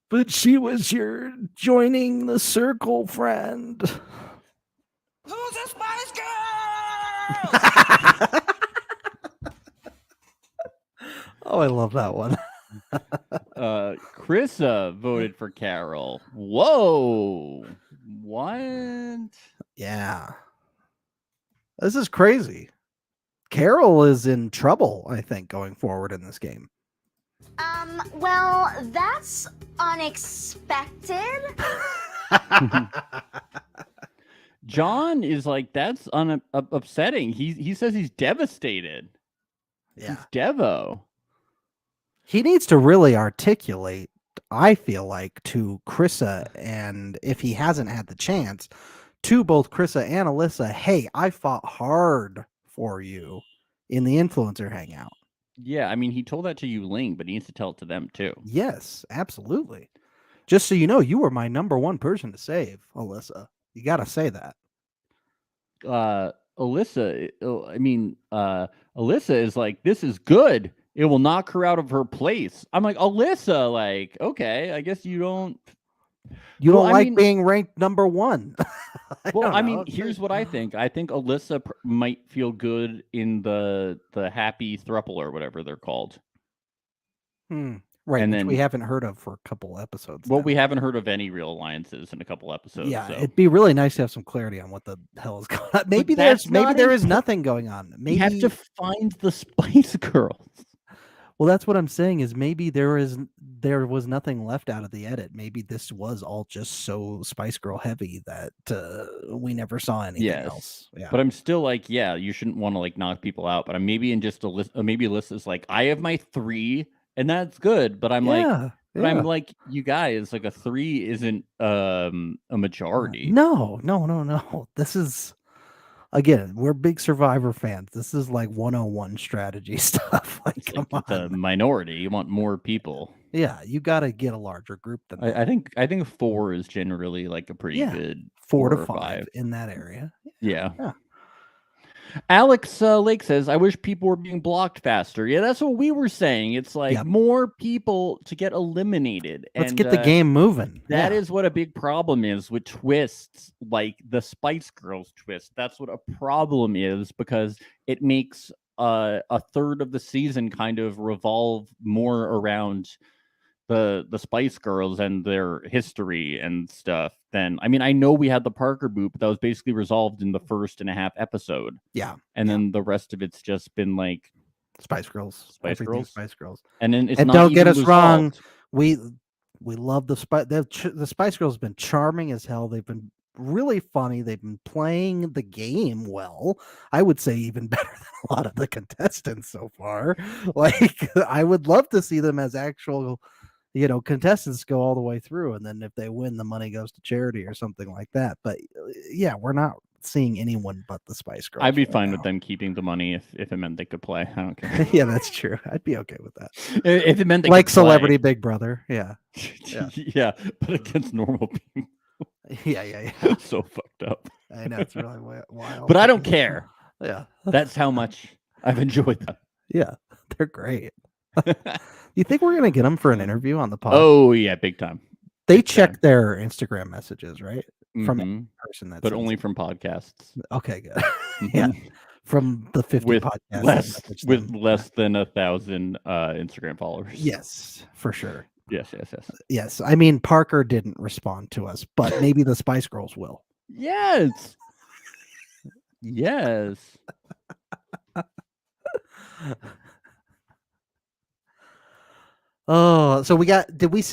But she was your joining the circle friend. Who's the Spice Girl? Oh, I love that one. Krissa voted for Carol. Whoa. What? Yeah. This is crazy. Carol is in trouble, I think, going forward in this game. Well, that's unexpected. John is like, that's upsetting. He says he's devastated. Yeah. He's Devo. He needs to really articulate, I feel like, to Krissa, and if he hasn't had the chance, to both Krissa and Alyssa, hey, I fought hard for you in the influencer hangout. Yeah, I mean, he told that to Yuling, but he needs to tell it to them too. Yes, absolutely. Just so you know, you were my number one person to save, Alyssa. You got to say that. Alyssa is like, this is good. It will knock her out of her place. I'm like, Alyssa, like, okay, I guess you don't. You don't like being ranked number one. I mean, here's what I think. I think Alyssa might feel good in the happy throuple or whatever they're called. Right, and which we haven't heard of for a couple episodes. Well, we haven't heard of any real alliances in a couple episodes. Yeah, so. It'd be really nice to have some clarity on what the hell is going on. Maybe there is nothing going on. Maybe you have to find the Spice Girls. Well, that's what I'm saying is maybe there was nothing left out of the edit. Maybe this was all just so Spice Girl heavy that we never saw anything else. Yeah. But I'm still like, yeah, you shouldn't want to like knock people out. But I'm maybe in just a list. Maybe Alyssa's like, I have my 3, and that's good. But I'm I'm like, you guys, like a 3 isn't a majority. No. This is. Again, we're big Survivor fans. This is like 101 strategy stuff. Like, come on. The minority. You want more people. Yeah, you got to get a larger group than that. I think 4 is generally like a pretty good 4 to 5 in that area. Yeah. Alex Lake says, I wish people were being blocked faster. Yeah, that's what we were saying. It's like more people to get eliminated. Let's get the game moving. That is what a big problem is with twists, like the Spice Girls twist. That's what a problem is, because it makes a third of the season kind of revolve more around the Spice Girls and their history and stuff. Then, I mean, I know we had the Parker boot, but that was basically resolved in the first and a half episode. Yeah. And then the rest of it's just been like Spice Girls. Spice Girls. And then it's and not don't get us resolved. wrong. We love the Spice Girls have been charming as hell. They've been really funny. They've been playing the game well. I would say even better than a lot of the contestants so far. Like, I would love to see them as actual contestants go all the way through, and then if they win, the money goes to charity or something like that. But yeah, we're not seeing anyone but the Spice Girls. I'd be fine with them keeping the money if it meant they could play. I don't care. Yeah, that's true. I'd be okay with that. If it meant they like could Celebrity play. Big Brother. Yeah. Yeah, but against normal people. Yeah. So fucked up. I know, it's really wild. But I don't care. Yeah. That's how much I've enjoyed them. Yeah, they're great. You think we're gonna get them for an interview on the pod? Oh yeah, big time. They check their Instagram messages, right? From Mhm. person that But sends only them. from podcasts. Okay, good. Yeah, Mhm. from the 50 With podcasts that less message with them. less than 1,000 Instagram followers. Yes, for sure. Yes. Yes, I mean Parker didn't respond to us, but maybe the Spice Girls will. Yes. Yes. Oh, so we did we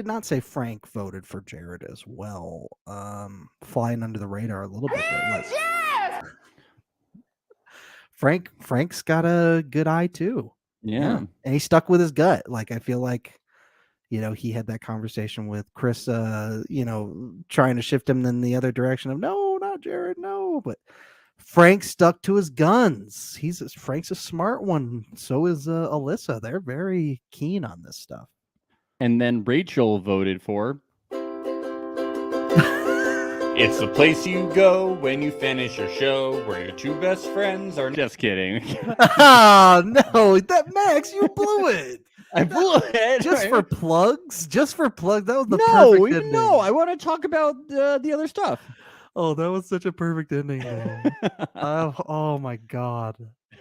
not say Frank voted for Jared as well? Flying under the radar a little bit there. Yes! Frank's got a good eye too. Yeah. And he stuck with his gut. Like I feel like, he had that conversation with Chris, trying to shift him in the other direction of no, not Jared, no. But Frank stuck to his guns. Frank's a smart one. So is Alyssa. They're very keen on this stuff. And then Rachel voted for. It's the place you go when you finish your show, where your two best friends are. Just kidding. Oh no, Max, you blew it. I blew it. Just for plugs. That was the No, perfect even ending. no. I want to talk about the other stuff. Oh, that was such a perfect ending. Oh my god,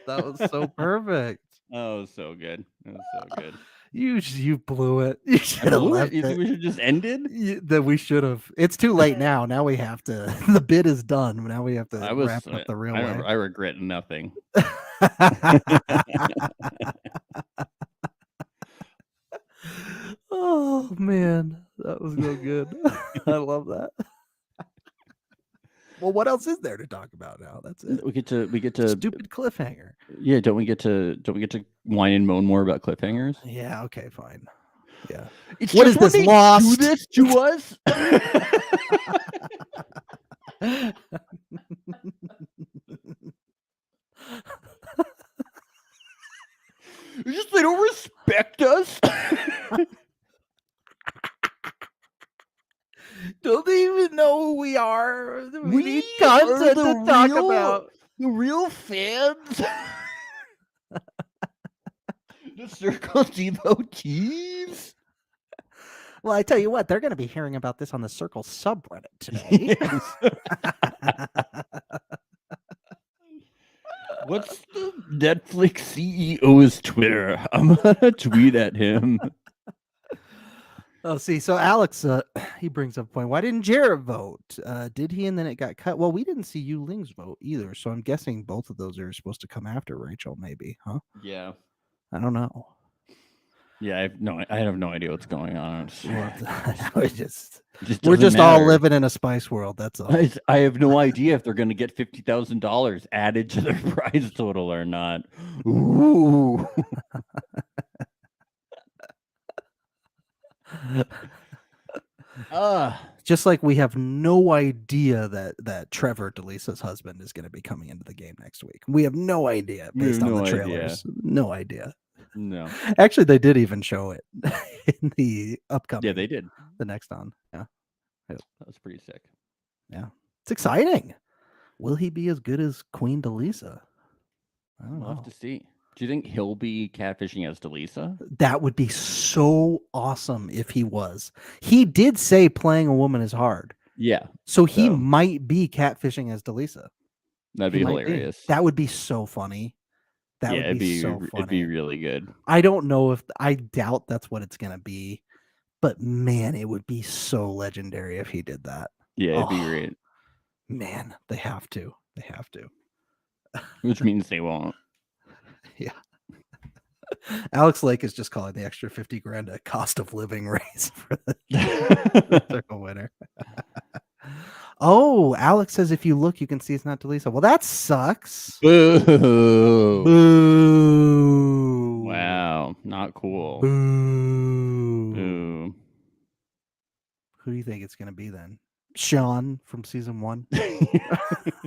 that was so perfect. Oh, so good. It was so good. You blew it. You should have left You think it. we should just ended? That we should have. It's too late now. Now we have to. The bid is done. Now we have to wrap up the real way. I regret nothing. Oh man, that was so good. I love that. Well, what else is there to talk about now? That's it. We get to Stupid cliffhanger. Yeah, don't we get to whine and moan more about cliffhangers? Yeah, okay, fine. Yeah. What is this, Lost? Do this to us? It's just they don't respect us. Don't they even know who we are? We need content to talk about. The real fans. The circle devotees. Well, I tell you what, they're going to be hearing about this on the Circle subreddit today. What's the Netflix CEO's Twitter? I'm gonna tweet at him. Oh, see, so Alex, he brings up a point. Why didn't Jared vote? Did he? And then it got cut. Well, we didn't see Yu Ling's vote either, so I'm guessing both of those are supposed to come after Rachel, maybe, huh? Yeah. I don't know. Yeah, I have no idea what's going on. We're just all living in a spice world. That's all. I have no idea if they're going to get $50,000 added to their prize total or not. Ooh. Just like we have no idea that Trevor, Delisa's husband, is going to be coming into the game next week. We have no idea based on the trailers. No idea. No. Actually, they did even show it in the upcoming. Yeah, they did. The next on. Yeah. That was pretty sick. Yeah. It's exciting. Will he be as good as Queen Delisa? I don't know. We'll have to see. Do you think he'll be catfishing as Delisa? That would be so awesome if he was. He did say playing a woman is hard. Yeah. So he might be catfishing as Delisa. That'd be hilarious. That would be so funny. That would be so funny. It'd be really good. I don't know I doubt that's what it's going to be, but man, it would be so legendary if he did that. Yeah, it'd be great. Man, they have to. They have to. Which means they won't. Yeah. Alex Lake is just calling the extra $50,000 a cost of living raise for the circle winner. Oh, Alex says if you look, you can see it's not Delisa. Well, that sucks. Boo. Boo. Wow, not cool. Boo. Boo. Who do you think it's going to be then? Sean from season 1? Yeah,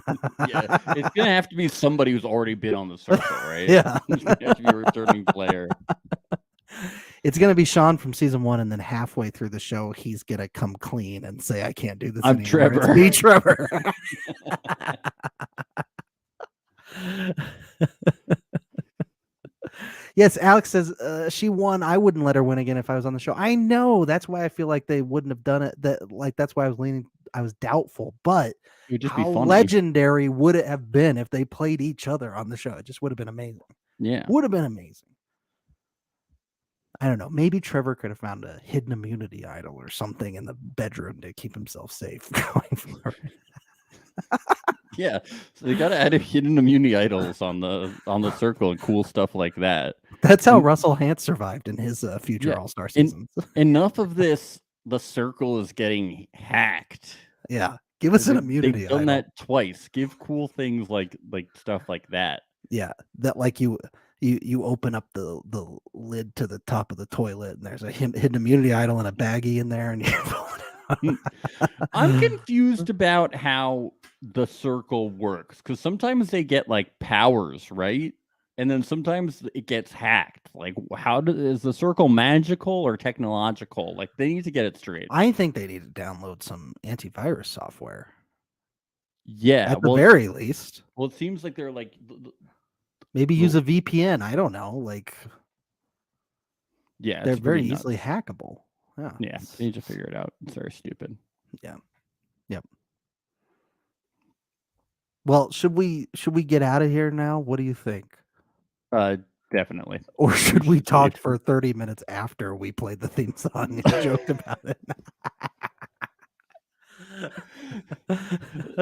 it's going to have to be somebody who's already been on the circle, right? Yeah. It's going to have to be a returning player. It's going to be Sean from season 1, and then halfway through the show, he's going to come clean and say, I can't do this anymore. Trevor. It's me, Trevor. Yes, Alex says she won. I wouldn't let her win again if I was on the show. I know. That's why I feel like they wouldn't have done it. That's why I was doubtful. But It would just be how funny. legendary would it have been if they played each other on the show? It just would have been amazing. Yeah. Would have been amazing. I don't know. Maybe Trevor could have found a hidden immunity idol or something in the bedroom to keep himself safe going forward. Yeah, so they got to add hidden immunity idols on the circle and cool stuff like that. That's how Russell Hance survived in his future All-Star seasons. Enough of this. The circle is getting hacked. Yeah, give us an immunity They've done idol. that twice. Give cool things like stuff like that. Yeah, that like you open up the lid to the top of the toilet and there's a hidden immunity idol and a baggie in there, and you. I'm confused about how the circle works because sometimes they get like powers, right? And then sometimes it gets hacked. Like, is the circle magical or technological? Like, they need to get it straight. I think they need to download some antivirus software. Yeah, at the very least. Well, it seems like they're like maybe use a VPN. I don't know. Like, yeah, they're very easily hackable. Yeah, they need to figure it out. It's very stupid. Yeah. Yep. Well, should we get out of here now? What do you think? Definitely. Or should we talk for 30 minutes after we played the theme song and joked about it?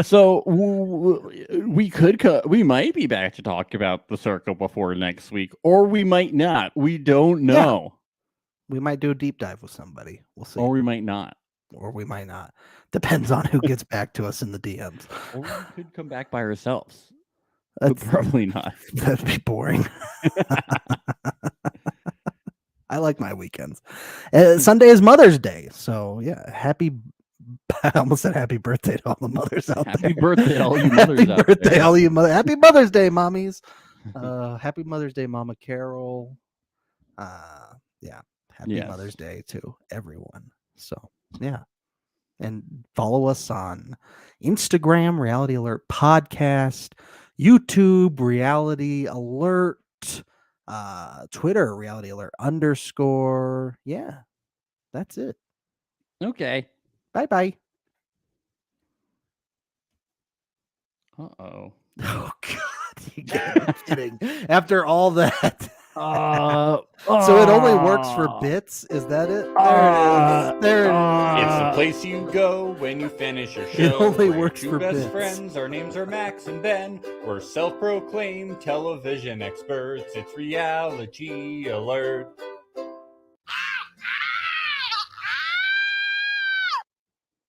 So we might be back to talk about the circle before next week, or we might not. We don't know. Yeah. We might do a deep dive with somebody. We'll see. Or we might not. Or we might not. Depends on who gets back to us in the DMs. Or we could come back by ourselves. But probably not. That'd be boring. I like my weekends. Sunday is Mother's Day. So, yeah, I almost said happy birthday to all the mothers out there. Happy birthday to all you mothers out there. All you happy Mother's Day, mommies. Happy Mother's Day, Mama Carol. Yeah. Happy Mother's Day to everyone. So, yeah. And follow us on Instagram, Reality Alert Podcast, YouTube, Reality Alert, Twitter, Reality Alert _. Yeah. That's it. Okay. Bye-bye. Uh-oh. Oh, God. You gotta be kidding. After all that. So it only works for bits? Is that it? There it is. It's the place you go when you finish your show. It only We're works two for best bits. friends. Our names are Max and Ben. We're self-proclaimed television experts. It's Reality Alert.